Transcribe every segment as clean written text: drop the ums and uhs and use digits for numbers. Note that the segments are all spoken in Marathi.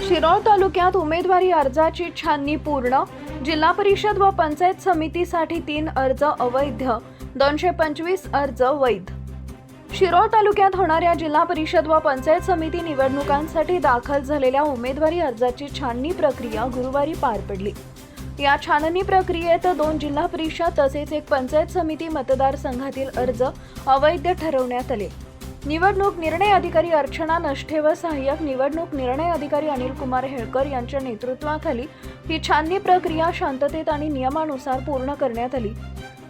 शिरोळ तालुक्यात उमेदवारी अर्जाची छाननी पूर्ण. जिल्हा परिषद व पंचायत समितीसाठी 3 अर्ज अवैध, 225 अर्ज वैध. शिरोळ तालुक्यात होणाऱ्या जिल्हा परिषद व पंचायत समिती निवडणुकांसाठी दाखल झालेल्या उमेदवारी अर्जाची छाननी प्रक्रिया गुरुवारी पार पडली. या छाननी प्रक्रियेत 2 जिल्हा परिषद तसेच 1 पंचायत समिती मतदारसंघातील अर्ज अवैध ठरवण्यात आले. निवडणूक निर्णय अधिकारी अर्चना नष्टे व सहाय्यक निवडणूक निर्णय अधिकारी अनिल कुमार हेळकर यांच्या नेतृत्वाखाली ही छाननी प्रक्रिया शांततेत आणि नियमानुसार पूर्ण करण्यात आली.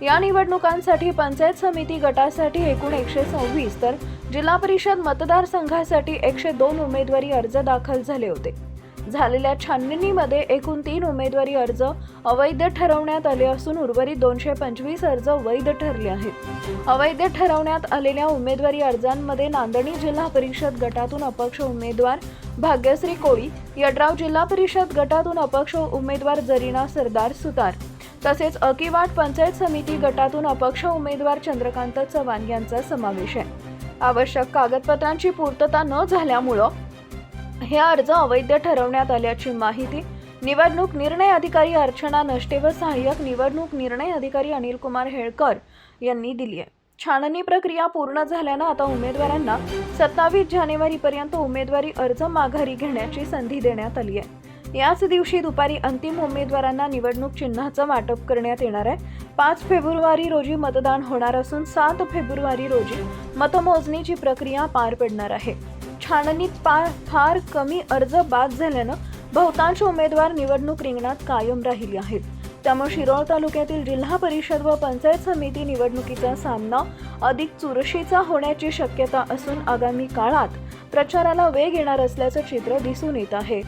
या निवडणुकांसाठी पंचायत समिती गटासाठी एकूण 126 तर जिल्हा परिषद मतदारसंघासाठी 102 उमेदवारी अर्ज दाखल झाले होते. झालेल्या छाननीमध्ये एकूण 3 उमेदवारी अर्ज अवैध ठरवण्यात आले असून उर्वरित 225 अर्ज वैध ठरले आहेत. अवैध ठरवण्यात आलेल्या उमेदवारी अर्जांमध्ये नांदणी जिल्हा परिषद गटातून अपक्ष उमेदवार भाग्यश्री कोळी, यड्राव जिल्हा परिषद गटातून अपक्ष उमेदवार जरीना सरदार सुतार तसेच अकिवाट पंचायत समिती गटातून अपक्ष उमेदवार चंद्रकांत चव्हाण यांचा समावेश आहे. आवश्यक कागदपत्रांची पूर्तता न झाल्यामुळे हे अर्ज अवैध ठरवण्यात आल्याची माहिती निवडणूक निर्णय अधिकारी अर्चना नष्टे व सहाय्यक निवडणूक निर्णय अधिकारी अनिल कुमार हेळकर यांनी दिली आहे. छाननी प्रक्रिया पूर्ण झाल्यानं आता उमेदवारांना 27 जानेवारीपर्यंत उमेदवारी अर्ज माघारी घेण्याची संधी देण्यात आली आहे. याच दिवशी दुपारी अंतिम उमेदवारांना निवडणूक चिन्हाचं वाटप करण्यात येणार आहे. 5 फेब्रुवारी रोजी मतदान होणार असून 7 फेब्रुवारी रोजी मतमोजणीची प्रक्रिया पार पडणार आहे. छाननीत फार कमी अर्ज बाद झाल्यानं बहुतांश उमेदवार निवडणूक रिंगणात कायम राहिले आहेत. त्यामुळे शिरोळ तालुक्यातील जिल्हा परिषद व पंचायत समिती निवडणुकीचा सामना अधिक चुरशीचा होण्याची शक्यता असून आगामी काळात प्रचाराला वेग येणार असल्याचं चित्र दिसून येत आहे.